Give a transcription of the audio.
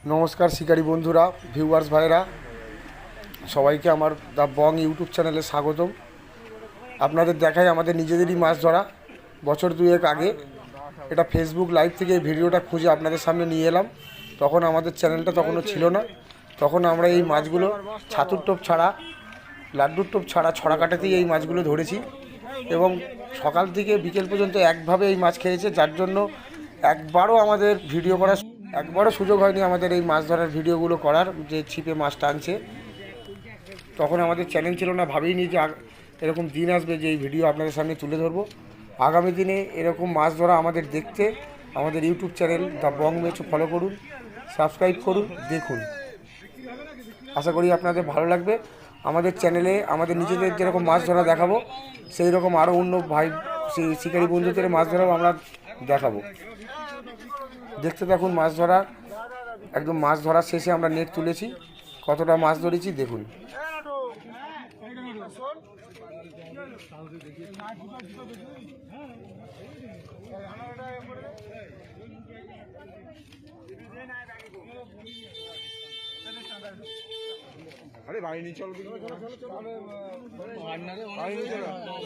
নমস্কার শিকারী বন্ধুরা, ভিউয়ার্স ভাইরা, সবাইকে আমার দ্য বং ইউটিউব চ্যানেলে স্বাগতম। আপনাদের দেখায় আমাদের নিজেদেরই মাছ ধরা। বছর দুয়েক আগে এটা ফেসবুক লাইভ থেকে এই ভিডিওটা খুঁজে আপনাদের সামনে নিয়ে এলাম। তখন আমাদের চ্যানেলটা তখনও ছিল না। তখন আমরা এই মাছগুলো ছাতুর টোপ ছাড়া, লাড্ডুর টোপ ছাড়া ছড়া কাটাতেই এই মাছগুলো ধরেছি এবং সকাল থেকে বিকেল পর্যন্ত একভাবে এই মাছ খেয়েছে, যার জন্য একবারও আমাদের ভিডিও করার একবারও সুযোগ হয়নি আমাদের এই মাছ ধরার ভিডিওগুলো করার। যে ছিপে মাছ টানছে, তখন আমাদের চ্যানেল ছিল না, ভাবিনি যে এরকম দিন আসবে যে এই ভিডিও আপনাদের সামনে তুলে ধরবো। আগামী দিনে এরকম মাছ ধরা আমাদের দেখতে আমাদের YouTube channel the Bong Mecho follow করুন, সাবস্ক্রাইব করুন, দেখুন। আশা করি আপনাদের ভালো লাগবে। আমাদের চ্যানেলে আমাদের নিজেদের যেরকম মাছ ধরা দেখাবো, সেই রকম আরও অন্য ভাই শিকারী বন্ধুদের মাছ ধরাও আমরা দেখাবো। দেখতে থাকুন মাছ ধরা। একদম মাছ ধরার শেষে আমরা নেট তুলেছি, কতটা মাছ ধরেছি দেখুন। আরে বাড়ি নিয়ে চল।